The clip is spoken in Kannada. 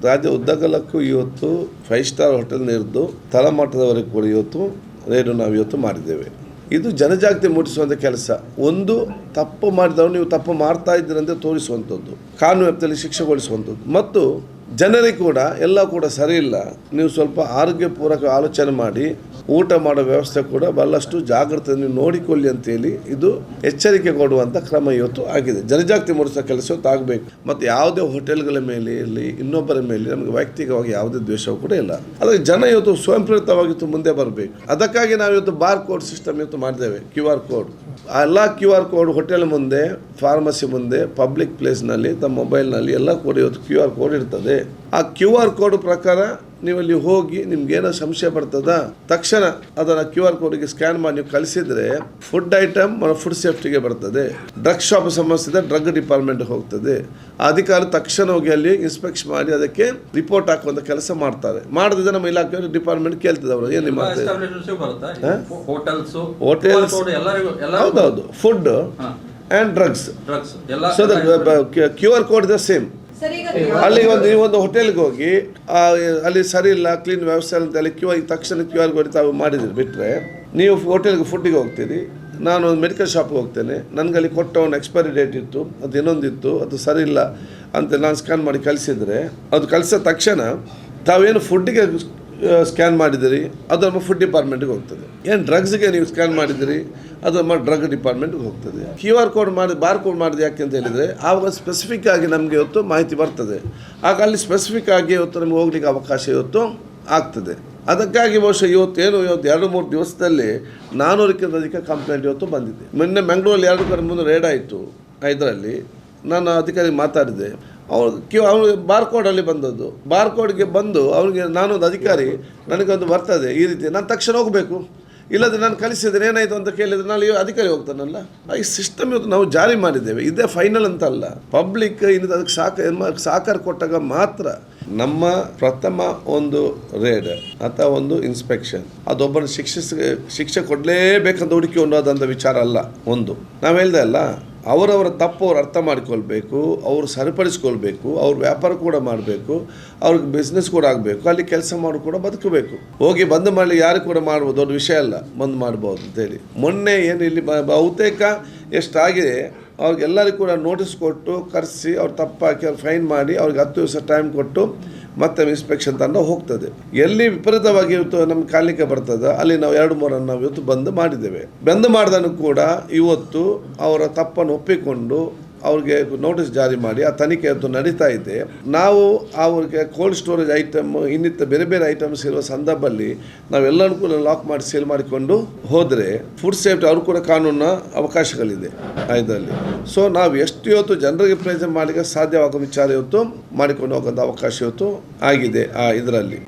ರಾಜ್ಯ ಉದ್ದಗಲಕ್ಕೂ ಇವತ್ತು 5 ಸ್ಟಾರ್ ಹೋಟೆಲ್ ಹಿಡಿದು ತಳಮಟ್ಟದವರೆಗೆ ಕೂಡ ಇವತ್ತು ರೇಡು ನಾವು ಇವತ್ತು ಮಾಡಿದ್ದೇವೆ. ಇದು ಜನಜಾಗೃತಿ ಮೂಡಿಸುವಂಥ ಕೆಲಸ. ಒಂದು ತಪ್ಪು ಮಾಡಿದವರು ನೀವು ತಪ್ಪು ಮಾಡ್ತಾ ಇದ್ದೀರಂತ ತೋರಿಸುವಂಥದ್ದು, ಕಾನೂನು ವ್ಯಾಪ್ತಿಯಲ್ಲಿ ಶಿಕ್ಷೆಗೊಳಿಸುವಂಥದ್ದು, ಮತ್ತು ಜನರಿಗೆ ಕೂಡ ಎಲ್ಲ ಕೂಡ ಸರಿ ಇಲ್ಲ, ನೀವು ಸ್ವಲ್ಪ ಆರೋಗ್ಯಪೂರ್ವಕ ಆಲೋಚನೆ ಮಾಡಿ ಊಟ ಮಾಡೋ ವ್ಯವಸ್ಥೆ ಕೂಡ ಬಹಳಷ್ಟು ಜಾಗೃತಿಯನ್ನು ನೋಡಿಕೊಳ್ಳಿ ಅಂತೇಳಿ ಇದು ಎಚ್ಚರಿಕೆ ಕೊಡುವಂಥ ಕ್ರಮ ಇವತ್ತು ಆಗಿದೆ. ಜನಜಾಗೃತಿ ಮೂಡಿಸೋ ಕೆಲಸ ಇವತ್ತು ಆಗಬೇಕು. ಮತ್ತು ಯಾವುದೇ ಹೋಟೆಲ್ಗಳ ಮೇಲೆ ಇರಲಿ ಇನ್ನೊಬ್ಬರ ಮೇಲೆ ನಮಗೆ ವೈಯಕ್ತಿಕವಾಗಿ ಯಾವುದೇ ದ್ವೇಷವೂ ಕೂಡ ಇಲ್ಲ. ಅದಕ್ಕೆ ಜನ ಇವತ್ತು ಸ್ವಯಂ ಪ್ರೇರಿತವಾಗಿತ್ತು ಮುಂದೆ ಬರಬೇಕು. ಅದಕ್ಕಾಗಿ ನಾವು ಇವತ್ತು ಬಾರ್ ಕೋಡ್ ಸಿಸ್ಟಮ್ ಇವತ್ತು ಮಾಡಿದ್ದೇವೆ. QR ಕೋಡ್ ಎಲ್ಲ QR ಕೋಡ್ ಹೋಟೆಲ್ ಮುಂದೆ, ಫಾರ್ಮಸಿ ಮುಂದೆ, ಪಬ್ಲಿಕ್ ಪ್ಲೇಸ್ನಲ್ಲಿ, ತಮ್ಮ ಮೊಬೈಲ್ನಲ್ಲಿ ಎಲ್ಲ ಕೂಡ ಇವತ್ತು QR ಕೋಡ್ ಇರ್ತದೆ. ಆ QR ಕೋಡ್ ಪ್ರಕಾರ ನೀವು ಅಲ್ಲಿ ಹೋಗಿ ನಿಮ್ಗೇನೋ ಸಂಶಯ ಬರ್ತದ ತಕ್ಷಣ ಅದನ್ನು QR ಕೋಡ್ಗೆ ಸ್ಕ್ಯಾನ್ ಮಾಡಿ ನೀವು ಕಳಿಸಿದರೆ ಫುಡ್ ಐಟಮ್ ಫುಡ್ ಸೇಫ್ಟಿಗೆ ಬರ್ತದೆ. ಡ್ರಗ್ ಶಾಪ್ ಸಮಸ್ಯೆ ಡ್ರಗ್ ಡಿಪಾರ್ಟ್ಮೆಂಟ್ಗೆ ಹೋಗ್ತದೆ. ಅಧಿಕಾರಿ ತಕ್ಷಣ ಹೋಗಿ ಅಲ್ಲಿ ಇನ್ಸ್ಪೆಕ್ಷನ್ ಮಾಡಿ ಅದಕ್ಕೆ ರಿಪೋರ್ಟ್ ಹಾಕುವಂಥ ಕೆಲಸ ಮಾಡ್ತಾರೆ. ಮಾಡದಿದ್ರೆ ನಮ್ಮ ಇಲಾಖೆ ಡಿಪಾರ್ಟ್ಮೆಂಟ್ ಕೇಳ್ತದೆ ಅವರು ಏನು ಮಾಡ್ತಾರೆ. ಹೋಟೆಲ್ಸ್ ಹೌದೌದು, food and drugs. So QR code the same. ಅಲ್ಲಿ ನೀವೊಂದು ಹೋಟೆಲ್ಗೆ ಹೋಗಿ ಅಲ್ಲಿ ಸರಿ ಇಲ್ಲ, ಕ್ಲೀನ್ ವ್ಯವಸ್ಥೆ ಅಂತ ಅಲ್ಲಿ ತಕ್ಷಣ QR ಕೋಡ್ ತಾವು ಮಾಡಿದ್ರಿ ಬಿಟ್ಟರೆ, ನೀವು ಹೋಟೆಲ್ಗೆ ಫುಡ್ಡಿಗೆ ಹೋಗ್ತೀರಿ, ನಾನು ಒಂದು ಮೆಡಿಕಲ್ ಶಾಪ್ಗೆ ಹೋಗ್ತೇನೆ, ನನಗಲ್ಲಿ ಕೊಟ್ಟ ಒಂದು ಎಕ್ಸ್ಪೈರಿ ಡೇಟ್ ಇತ್ತು, ಅದು ಇನ್ನೊಂದಿತ್ತು, ಅದು ಸರಿ ಇಲ್ಲ ಅಂತ ನಾನು ಸ್ಕ್ಯಾನ್ ಮಾಡಿ ಕಳಿಸಿದರೆ, ಅದು ಕಳಿಸಿದ ತಕ್ಷಣ ತಾವೇನು ಫುಡ್ಡಿಗೆ ಸ್ಕ್ಯಾನ್ ಮಾಡಿದಿರಿ ಅದು ನಮ್ಮ ಫುಡ್ ಡಿಪಾರ್ಟ್ಮೆಂಟ್ಗೆ ಹೋಗ್ತದೆ. ಏನು ಡ್ರಗ್ಸ್ಗೆ ನೀವು ಸ್ಕ್ಯಾನ್ ಮಾಡಿದಿರಿ ಅದು ನಮ್ಮ ಡ್ರಗ್ ಡಿಪಾರ್ಟ್ಮೆಂಟ್ಗೆ ಹೋಗ್ತದೆ. QR ಕೋಡ್ ಮಾಡಿ ಬಾರ್ ಕೋಡ್ ಮಾಡಿದೆ ಯಾಕೆ ಅಂತ ಹೇಳಿದರೆ ಆವಾಗ ಸ್ಪೆಸಿಫಿಕ್ ಆಗಿ ನಮಗೆ ಇವತ್ತು ಮಾಹಿತಿ ಬರ್ತದೆ. ಆಗ ಅಲ್ಲಿ ಸ್ಪೆಸಿಫಿಕ್ ಆಗಿ ಇವತ್ತು ನಮಗೆ ಹೋಗ್ಲಿಕ್ಕೆ ಅವಕಾಶ ಇವತ್ತು ಆಗ್ತದೆ. ಅದಕ್ಕಾಗಿ ಬಹುಶಃ ಇವತ್ತು 2-3 ದಿವಸದಲ್ಲಿ 400ಕ್ಕಿಂತ ಅಧಿಕ ಕಂಪ್ಲೇಂಟ್ ಇವತ್ತು ಬಂದಿದೆ. ಮೊನ್ನೆ ಮಂಗಳೂರಲ್ಲಿ 2 ಕಡೆ ಮುಂದೆ ರೇಡ್ ಆಯಿತು. ಇದರಲ್ಲಿ ನಾನು ಅಧಿಕಾರಿ ಮಾತಾಡಿದೆ. ಅವನು ಬಾರ್ಕೋಡಲ್ಲಿ ಬಂದದ್ದು, ಬಾರ್ಕೋಡ್ಗೆ ಬಂದು ಅವನಿಗೆ ನಾನೊಂದು ಅಧಿಕಾರಿ ನನಗೊಂದು ಬರ್ತದೆ ಈ ರೀತಿ, ನಾನು ತಕ್ಷಣ ಹೋಗಬೇಕು, ಇಲ್ಲದ್ರೆ ನಾನು ಕಳಿಸಿದ್ರೆ ಏನಾಯಿತು ಅಂತ ಕೇಳಿದರೆ ನಾನು ಅಧಿಕಾರಿ ಹೋಗ್ತಾನಲ್ಲ. ಈ ಸಿಸ್ಟಮ್ ಇವತ್ತು ನಾವು ಜಾರಿ ಮಾಡಿದ್ದೇವೆ. ಇದೇ ಫೈನಲ್ ಅಂತ ಅಲ್ಲ, ಪಬ್ಲಿಕ್ ಇನ್ನು ಅದಕ್ಕೆ ಸಹಕಾರ ಕೊಟ್ಟಾಗ ಮಾತ್ರ ನಮ್ಮ ಪ್ರಥಮ ಒಂದು ರೇಡ್ ಅಥವಾ ಒಂದು ಇನ್ಸ್ಪೆಕ್ಷನ್ ಅದೊಬ್ಬರು ಶಿಕ್ಷೆ ಕೊಡಲೇಬೇಕಂತ ಹುಡುಕಿಕೊಂಡೋದಂಥ ವಿಚಾರ ಅಲ್ಲ. ಒಂದು ನಾವು ಹೇಳ್ದೆ ಅಲ್ಲ, ಅವರವರ ತಪ್ಪು ಅವ್ರು ಅರ್ಥ ಮಾಡಿಕೊಳ್ಬೇಕು, ಅವರು ಸರಿಪಡಿಸ್ಕೊಳ್ಬೇಕು, ಅವ್ರ ವ್ಯಾಪಾರ ಕೂಡ ಮಾಡಬೇಕು, ಅವ್ರಿಗೆ ಬಿಸ್ನೆಸ್ ಕೂಡ ಆಗಬೇಕು, ಅಲ್ಲಿ ಕೆಲಸ ಮಾಡಿ ಕೂಡ ಬದುಕಬೇಕು. ಹೋಗಿ ಬಂದ್ ಮಾಡಲಿ ಯಾರು ಕೂಡ ಮಾಡ್ಬೋದು, ದೊಡ್ಡ ವಿಷಯ ಅಲ್ಲ, ಬಂದ್ ಮಾಡ್ಬೋದು ಅಂತೇಳಿ. ಮೊನ್ನೆ ಏನು ಇಲ್ಲಿ ಬಹುತೇಕ ಎಷ್ಟಾಗಿದೆ ಅವ್ರಿಗೆಲ್ಲರಿಗೂ ಕೂಡ ನೋಟಿಸ್ ಕೊಟ್ಟು ಕರೆಸಿ ಅವ್ರು ತಪ್ಪಾಕಿ ಅವ್ರು ಫೈನ್ ಮಾಡಿ ಅವ್ರಿಗೆ 10 ದಿವಸ ಟೈಮ್ ಕೊಟ್ಟು ಮತ್ತೆ ಇನ್ಸ್ಪೆಕ್ಷನ್ ತಂಡ ಹೋಗ್ತದೆ. ಎಲ್ಲಿ ವಿಪರೀತವಾಗಿ ಇವತ್ತು ನಮ್ಗೆ ಕಾಣಲಿಕ್ಕೆ ಬರ್ತದೆ ಅಲ್ಲಿ ನಾವು 2-3 ನಾವು ಇವತ್ತು ಬಂದ್ ಮಾಡಿದ್ದೇವೆ. ಬಂದ್ ಮಾಡಿದನು ಕೂಡ ಇವತ್ತು ಅವರ ತಪ್ಪನ್ನು ಒಪ್ಪಿಕೊಂಡು ಅವ್ರಿಗೆ ನೋಟಿಸ್ ಜಾರಿ ಮಾಡಿ ಆ ತನಿಖೆ ಇವತ್ತು ನಡೀತಾ ಇದೆ. ನಾವು ಅವ್ರಿಗೆ ಕೋಲ್ಡ್ ಸ್ಟೋರೇಜ್ ಐಟಮ್ ಇನ್ನಿತ್ತ ಬೇರೆ ಬೇರೆ ಐಟಮ್ಸ್ ಇರುವ ಸಂದರ್ಭದಲ್ಲಿ ನಾವೆಲ್ಲರೂ ಕೂಡ ಲಾಕ್ ಮಾಡಿ ಸೇಲ್ ಮಾಡಿಕೊಂಡು ಹೋದರೆ ಫುಡ್ ಸೇಫ್ಟಿ ಅವ್ರು ಕೂಡ ಕಾನೂನಿನ ಅವಕಾಶಗಳಿದೆ ಇದರಲ್ಲಿ. ಸೊ ನಾವು ಎಷ್ಟು ಇವತ್ತು ಜನರಿಗೆ ಪ್ರಯೋಜನ ಮಾಡಲಿಕ್ಕೆ ಸಾಧ್ಯವಾಗೋ ವಿಚಾರ ಇವತ್ತು ಮಾಡಿಕೊಂಡು ಹೋಗೋಂಥ ಅವಕಾಶ ಇವತ್ತು ಆಗಿದೆ ಇದರಲ್ಲಿ.